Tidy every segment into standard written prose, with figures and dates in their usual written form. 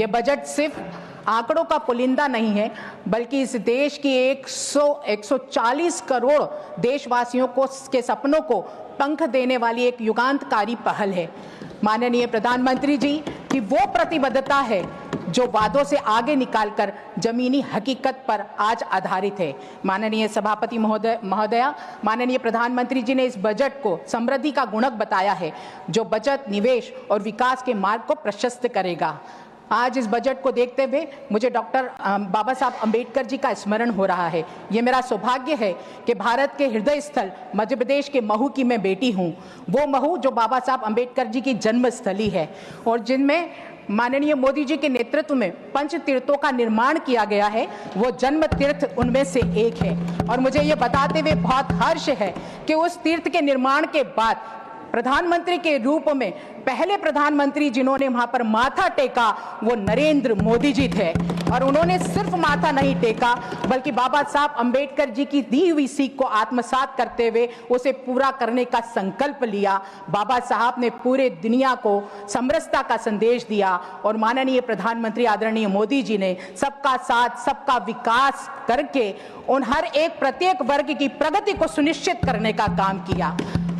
ये बजट सिर्फ आंकड़ों का पुलिंदा नहीं है, बल्कि इस देश की 140 करोड़ देशवासियों को के सपनों को पंख देने वाली एक युगांतकारी पहल है। माननीय प्रधानमंत्री जी की वो प्रतिबद्धता है जो वादों से आगे निकालकर जमीनी हकीकत पर आज आधारित है। माननीय सभापति महोदया, माननीय प्रधानमंत्री जी ने इस बजट को समृद्धि का गुणक बताया है, जो बचत, निवेश और विकास के मार्ग को प्रशस्त करेगा। आज इस बजट को देखते हुए मुझे डॉक्टर बाबा साहब अंबेडकर जी का स्मरण हो रहा है। ये मेरा सौभाग्य है कि भारत के हृदय स्थल मध्य प्रदेश के महू की मैं बेटी हूँ। वो महू जो बाबा साहब अंबेडकर जी की जन्मस्थली है और जिनमें माननीय मोदी जी के नेतृत्व में पंच तीर्थों का निर्माण किया गया है, वो जन्म तीर्थ उनमें से एक है। और मुझे ये बताते हुए बहुत हर्ष है कि उस तीर्थ के निर्माण के बाद प्रधानमंत्री के रूप में पहले प्रधानमंत्री जिन्होंने वहां पर माथा टेका वो नरेंद्र मोदी जी थे। और उन्होंने सिर्फ माथा नहीं टेका, बल्कि बाबा साहब अंबेडकर जी की दी हुई सीख को आत्मसात करते हुए उसे पूरा करने का संकल्प लिया। बाबा साहब ने पूरे दुनिया को समरसता का संदेश दिया और माननीय प्रधानमंत्री आदरणीय मोदी जी ने सबका साथ, सबका विकास करके उन हर एक प्रत्येक वर्ग की प्रगति को सुनिश्चित करने का काम किया।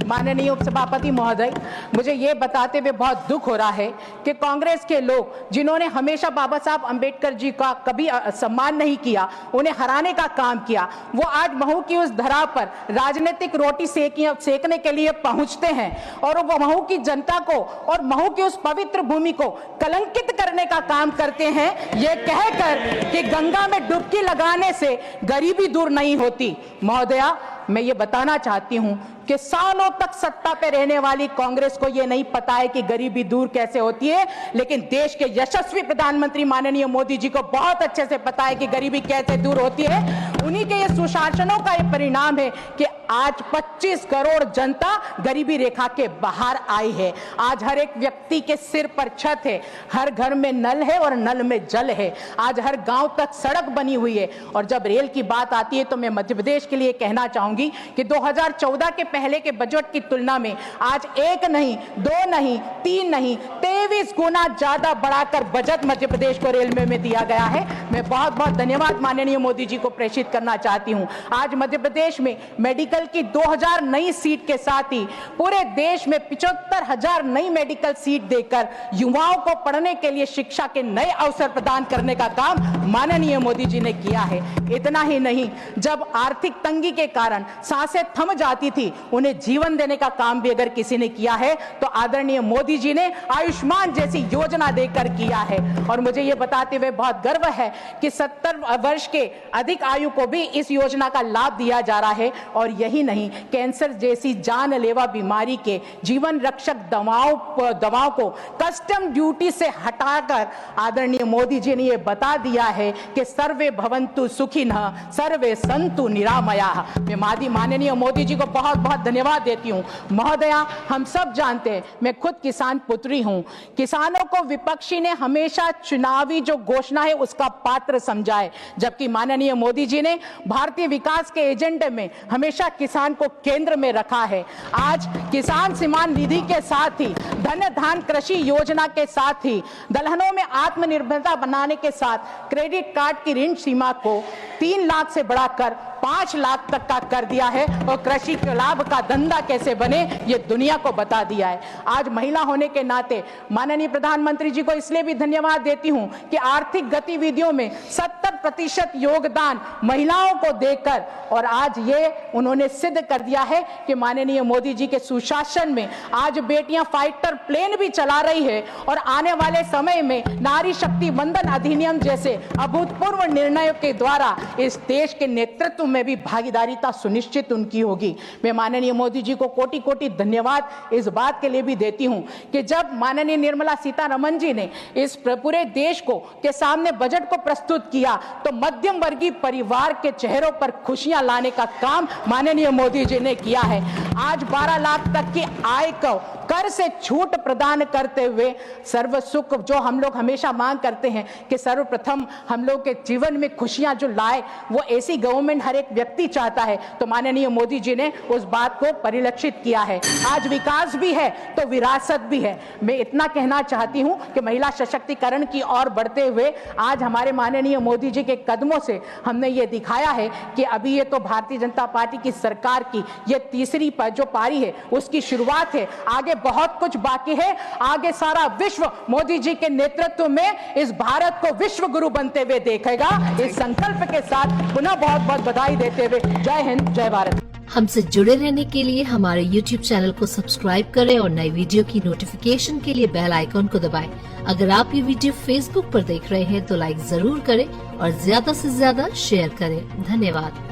माननीय उपसभापति महोदय, मुझे ये बताते हुए बहुत दुख हो रहा है कि कांग्रेस के लोग जिन्होंने हमेशा बाबा साहब अंबेडकर जी का कभी सम्मान नहीं किया, उन्हें हराने का काम किया, वो आज महू की उस धरा पर राजनीतिक रोटी सेकने के लिए पहुंचते हैं और वो महू की जनता को और महू की उस पवित्र भूमि को कलंकित करने का काम करते हैं, ये कहकर कि गंगा में डुबकी लगाने से गरीबी दूर नहीं होती। महोदया, मैं ये बताना चाहती हूं कि सालों तक सत्ता पे रहने वाली कांग्रेस को ये नहीं पता है कि गरीबी दूर कैसे होती है, लेकिन देश के यशस्वी प्रधानमंत्री माननीय मोदी जी को बहुत अच्छे से पता है कि गरीबी कैसे दूर होती है। उन्हीं के ये सुशासनों का ये परिणाम है कि आज 25 करोड़ जनता गरीबी रेखा के बाहर आई है। आज हर एक व्यक्ति के सिर पर छत है, हर घर में नल है और नल में जल है, आज हर गांव तक सड़क बनी हुई है। और जब रेल की बात आती है तो मैं मध्य प्रदेश के लिए कहना चाहूंगी कि 2014 के पहले के बजट की तुलना में आज 1 नहीं, 2 नहीं, 3 नहीं, 23 गुना ज्यादा बढ़ाकर बजट मध्य प्रदेश को रेलवे में दिया गया है। मैं बहुत बहुत धन्यवाद माननीय मोदी जी को प्रेषित करना चाहती हूं। आज मध्य प्रदेश में मेडिकल की 2000 नई सीट के साथ ही पूरे देश में 75,000 नई मेडिकल सीट देकर युवाओं को पढ़ने के लिए शिक्षा के नए अवसर प्रदान करने का काम माननीय मोदी जी ने किया है। इतना ही नहीं, जब आर्थिक तंगी के कारण सांसें थम जाती थी, उन्हें जीवन देने का काम भी अगर किसी ने किया है तो आदरणीय मोदी जी ने आयुष्मान जैसी योजना देकर किया है। और मुझे यह बताते हुए बहुत गर्व है कि 70 वर्ष के अधिक आयु को भी इस योजना का लाभ दिया जा रहा है। और यही नहीं, कैंसर जैसी जानलेवा बीमारी के जीवन रक्षक दवाओं को कस्टम ड्यूटी से हटाकर आदरणीय मोदी जी ने यह बता दिया है कि सर्वे भवन्तु सुखिनः सर्वे सन्तु निरामयाः। मैं माननीय मोदी जी को बहुत बहुत धन्यवाद देती हूं। महोदया, हम सब जानते हैं, मैं खुद किसान पुत्री हूं, किसानों को विपक्षी ने हमेशा चुनावी जो घोषणा है उसका पात्र समझा है, जबकि माननीय मोदी जी ने भारतीय विकास के एजेंडे में हमेशा किसान को केंद्र में रखा है। आज किसान सम्मान निधि के साथ ही धन धान कृषि योजना के साथ ही दलहनों में आत्मनिर्भरता बनाने के साथ क्रेडिट कार्ड की ऋण सीमा को 3 लाख से बढ़ाकर 5 लाख तक का कर दिया है और कृषि के लाभ का धंधा कैसे बने ये दुनिया को बता दिया है। आज महिला होने के नाते माननीय प्रधानमंत्री जी को इसलिए भी धन्यवाद देती हूं कि आर्थिक गतिविधियों में 70% योगदान महिलाओं को देकर और आज ये उन्होंने सिद्ध कर दिया है कि माननीय मोदी जी के सुशासन में आज बेटियां फाइटर प्लेन भी चला रही है और आने वाले समय में नारी शक्ति वंदन अधिनियम जैसे अभूतपूर्व निर्णयों के द्वारा इस देश के नेतृत्व में भी भागीदारिता सुनिश्चित उनकी होगी। मैं माननीय मोदी जी को कोटि कोटि धन्यवाद इस बात के लिए भी देती हूं कि जब माननीय निर्मला सीतारमण जी ने इस पूरे देश को के सामने बजट को प्रस्तुत किया तो मध्यम वर्गीय परिवार के चेहरों पर खुशियां लाने का काम माननीय मोदी जी ने किया है। आज 12 लाख तक की आय को कर से छूट प्रदान करते हुए सर्व सुख जो हम लोग हमेशा मांग करते हैं कि सर्वप्रथम हम लोग के जीवन में खुशियां जो लाए, वो ऐसी गवर्नमेंट हर एक व्यक्ति चाहता है। तो माननीय मोदी जी ने उस बात को परिलक्षित किया है। आज विकास भी है तो विरासत भी है। मैं इतना कहना चाहती हूं कि महिला सशक्तिकरण की ओर बढ़ते हुए आज हमारे माननीय मोदी जी के कदमों से हमने ये दिखाया है कि अभी ये तो भारतीय जनता पार्टी की सरकार की ये तीसरी जो पारी है उसकी शुरुआत है। आगे बहुत कुछ बाकी है। आगे सारा विश्व मोदी जी के नेतृत्व में इस भारत को विश्व गुरु बनते हुए देखेगा। इस संकल्प के साथ पुनः बहुत बहुत बधाई देते हुए जय हिंद, जय भारत। हमसे जुड़े रहने के लिए हमारे YouTube चैनल को सब्सक्राइब करें और नई वीडियो की नोटिफिकेशन के लिए बेल आइकॉन को दबाएं। अगर आप ये वीडियो Facebook पर देख रहे हैं तो लाइक जरूर करें और ज्यादा से ज्यादा शेयर करें। धन्यवाद।